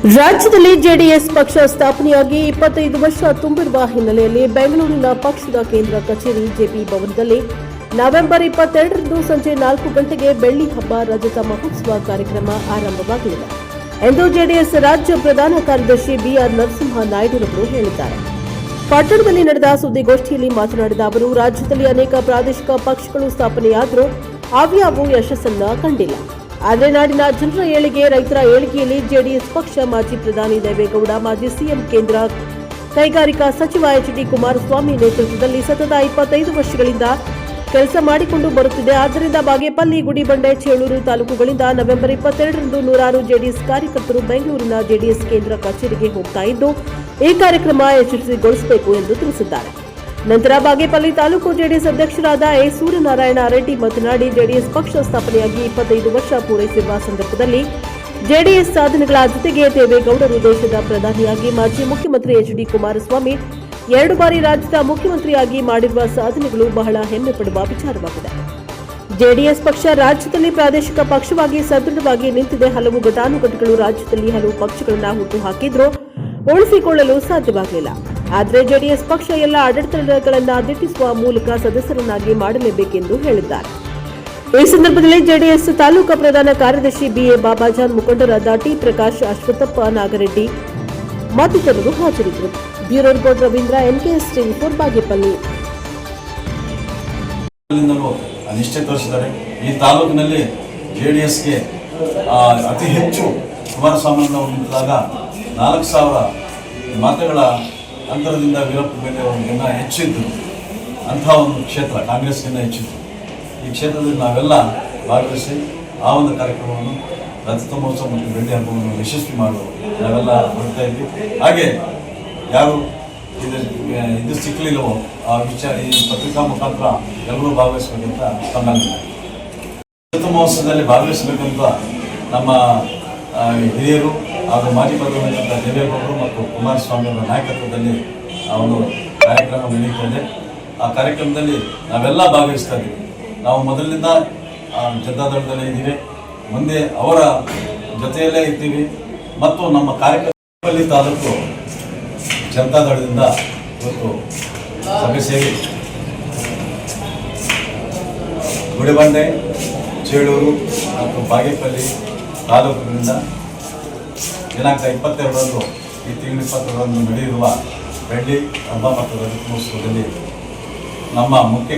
ರಾಜ್ಯದಲ್ಲಿ ಜೆಡಿಎಸ್ ಪಕ್ಷ ಸ್ಥಾಪನೆಯಾಗಿ 25 ವರ್ಷ ತುಂಬಿರುವ ಹಿನ್ನೆಲೆಯಲ್ಲಿ ಬೆಂಗಳೂರಿನ ಪಕ್ಷದ ಕೇಂದ್ರ ಕಚೇರಿ ಜೆಪಿ ಭವನದಲ್ಲಿ ನವೆಂಬರ್ 22ರಂದು ಸಂಜೆ 4 ಗಂಟೆಗೆ ಬೆಳ್ಳಿ ಹಬ್ಬ ರಜತ ಮಹೋತ್ಸವ ಕಾರ್ಯಕ್ರಮ ಆರಂಭವಾಗಲಿದೆ ಎಂದು ಜೆಡಿಎಸ್ ರಾಜ್ಯ ಪ್ರಧಾನ ಕಾರ್ಯದರ್ಶಿ ಬಿಆರ್ ನರಸಿಂಹ ನಾಯ್ಡುರವರು ಹೇಳಿದ್ದಾರೆ. ಪಟ್ಟಣದಲ್ಲಿ ನಡೆದ ಸುದ್ದಿಗೋಷ್ಠಿಯಲ್ಲಿ ಮಾತನಾಡಿದ ಅವರು, ರಾಜ್ಯದಲ್ಲಿ ಅನೇಕ ಪ್ರಾದೇಶಿಕ ಪಕ್ಷಗಳು ಸ್ಥಾಪನೆಯಾದರೂ ಅವ್ಯಾವೂ ಯಶಸ್ಸನ್ನ ಕಂಡಿಲ್ಲ. ಆದರೆ ನಾಡಿನ ಜನರ ಏಳಿಗೆ, ರೈತರ ಏಳಿಗೆಯಲ್ಲಿ ಜೆಡಿಎಸ್ ಪಕ್ಷ ಮಾಜಿ ಪ್ರಧಾನಿ ದೇವೇಗೌಡ, ಮಾಜಿ ಸಿಎಂ, ಕೇಂದ್ರ ಕೈಗಾರಿಕಾ ಸಚಿವ ಎಚ್.ಡಿ. ಕುಮಾರಸ್ವಾಮಿ ನೇತೃತ್ವದಲ್ಲಿ ಸತತ 25 ವರ್ಷಗಳಿಂದ ಕೆಲಸ ಮಾಡಿಕೊಂಡು ಬರುತ್ತಿದೆ. ಆದ್ದರಿಂದ ಬಾಗೇಪಲ್ಲಿ, ಗುಡಿಬಂಡೆ, ಚೇಳೂರು ತಾಲೂಕುಗಳಿಂದ ನವೆಂಬರ್ 22ರಂದು ನೂರಾರು ಜೆಡಿಎಸ್ ಕಾರ್ಯಕರ್ತರು ಬೆಂಗಳೂರಿನ ಜೆಡಿಎಸ್ ಕೇಂದ್ರ ಕಚೇರಿಗೆ ಹೋಗ್ತಾ ಇದ್ದು, ಈ ಕಾರ್ಯಕ್ರಮ ಯಶಸ್ವಿಗೊಳಿಸಬೇಕು ಎಂದು ತಿಳಿಸಿದ್ದಾರೆ. ನಂತರ ಬಾಗೇಪಲ್ಲಿ ತಾಲೂಕು ಜೆಡಿಎಸ್ ಅಧ್ಯಕ್ಷರಾದ ಎ. ಸೂರ್ಯನಾರಾಯಣ ರೆಡ್ಡಿ ಮಾತನಾಡಿ, ಜೆಡಿಎಸ್ ಪಕ್ಷ ಸ್ಥಾಪನೆಯಾಗಿ 25 ವರ್ಷ ಪೂರೈಸಿರುವ ಸಂದರ್ಭದಲ್ಲಿ ಜೆಡಿಎಸ್ ಸಾಧನೆಗಳ ಜೊತೆಗೆ ದೇವೇಗೌಡರು ದೇಶದ ಪ್ರಧಾನಿಯಾಗಿ, ಮಾಜಿ ಮುಖ್ಯಮಂತ್ರಿ ಎಚ್.ಡಿ. ಕುಮಾರಸ್ವಾಮಿ 2 ಬಾರಿ ರಾಜ್ಯದ ಮುಖ್ಯಮಂತ್ರಿಯಾಗಿ ಮಾಡಿರುವ ಸಾಧನೆಗಳು ಬಹಳ ಹೆಮ್ಮೆ ಪಡುವ ವಿಚಾರವಾಗಿದೆ. ಜೆಡಿಎಸ್ ಪಕ್ಷ ರಾಜ್ಯದಲ್ಲಿ ಪ್ರಾದೇಶಿಕ ಪಕ್ಷವಾಗಿ ಸದೃಢವಾಗಿ ನಿಂತಿದೆ. ಹಲವು ಘಟಾನುಘಟಿಗಳು ರಾಜ್ಯದಲ್ಲಿ ಹಲವು ಪಕ್ಷಗಳನ್ನು ಹುಟ್ಟುಹಾಕಿದ್ರೂ ಉಳಿಸಿಕೊಳ್ಳಲು ಸಾಧ್ಯವಾಗಲಿಲ್ಲ. ಆದರೆ ಜೆಡಿಎಸ್ ಪಕ್ಷ ಎಲ್ಲ ಆಡಳಿತಗಳನ್ನು ದಿಟ್ಟಿಸುವ ಮೂಲಕ ಸದಸ್ಯರನ್ನಾಗಿ ಮಾಡಲೇಬೇಕೆಂದು ಹೇಳಿದ್ದಾರೆ. ಈ ಸಂದರ್ಭದಲ್ಲಿ ಜೆಡಿಎಸ್ ತಾಲೂಕಾ ಪ್ರಧಾನ ಕಾರ್ಯದರ್ಶಿ ಬಿಎ ಬಾಬಾಜಾನ್, ಮುಖಂಡರಾದ ಟಿ ಪ್ರಕಾಶ್, ಅಶ್ವತ್ಥಪ್ಪ, ನಾಗರೆಡ್ಡಿ ಮತ್ತಿತರರು ಹಾಜರಿದ್ದರು. Bureau report Ravindra, NKS TV 4 Bagepalli. ನಿಷ್ಠೆ ತೋರಿಸಿದ್ದಾರೆ. ಈ ತಾಲೂಕಿನಲ್ಲಿ ಜೆಡಿಎಸ್ಗೆ ಅತಿ ಹೆಚ್ಚು ಕುಮಾರಸ್ವಾಮಿಯನ್ನು ಹೊಂದಿದಾಗ 4,000 ಮತಗಳ ಅಂತರದಿಂದ ವೀರಪ್ಪ ಮೇಲೆ ಒಂದು ಹೆಚ್ಚಿದ್ದು ಅಂಥ ಒಂದು ಕ್ಷೇತ್ರ ಕಾಂಗ್ರೆಸ್ಗಿಂತ ಹೆಚ್ಚಿತ್ತು. ಈ ಕ್ಷೇತ್ರದಲ್ಲಿ ನಾವೆಲ್ಲ ಭಾಗವಹಿಸಿ ಆ ಒಂದು ಕಾರ್ಯಕ್ರಮವನ್ನು ರಜತ ಮಹೋತ್ಸವ ಮತ್ತು ಬೆಳ್ಳಿ ಹಬ್ಬವನ್ನು ಯಶಸ್ವಿ ಮಾಡಲು ನಾವೆಲ್ಲ ಹೊರಡ್ತಾ ಇದ್ವಿ. ಹಾಗೆ ಯಾರು ಇದು ಸಿಕ್ಕಲಿಲ್ಲವೋ ಆ ವಿಚಾರ ಈ ಪತ್ರಿಕಾ ಮುಖಾಂತರ ಎಲ್ಲರೂ ಭಾಗವಹಿಸಬೇಕಂತ ತಮ್ಮಲ್ಲಿ ರಜತ ಮಹೋತ್ಸವದಲ್ಲಿ ಭಾಗವಹಿಸಬೇಕಂತ ನಮ್ಮ ಹಿರಿಯರು ಹಾಗೂ ಮಾಜಿ ಪ್ರಧಾನಿಯಾದಂಥ ದೇವೇಗೌಡರು ಮತ್ತು ಕುಮಾರಸ್ವಾಮಿ ಅವರ ನಾಯಕತ್ವದಲ್ಲಿ ಆ ಒಂದು ಕಾರ್ಯಕ್ರಮ ನಡೆಯುತ್ತದೆ. ಆ ಕಾರ್ಯಕ್ರಮದಲ್ಲಿ ನಾವೆಲ್ಲ ಭಾಗವಹಿಸ್ತಾ ಇದ್ದೀವಿ. ನಾವು ಮೊದಲಿನಿಂದ ಜನತಾದಳದಲ್ಲೇ ಇದ್ದೀವಿ, ಮುಂದೆ ಅವರ ಜೊತೆಯಲ್ಲೇ ಇರ್ತೀವಿ. ಮತ್ತು ನಮ್ಮ ಕಾರ್ಯಕ್ರಮದಲ್ಲಿ ತಾಲೂಕು ಜನತಾದಳದಿಂದ ಇವತ್ತು ಸಭೆ ಸೇರಿ ಗುಡಿಬಂಡೆ, ಚೇಳೂರು ಮತ್ತು ಬಾಗೇಪಲ್ಲಿ ತಾಲೂಕಿನಿಂದ ದಿನಾಂಕ 22ರಂದು ಈ ತಿಂಗಳ 22ರಂದು ನಡೆಯುವ ಬೆಳ್ಳಿ ಹಬ್ಬ ಮತ್ತು ರಜತ ಮಹೋತ್ಸವದಲ್ಲಿ ನಮ್ಮ ಮುಖ್ಯ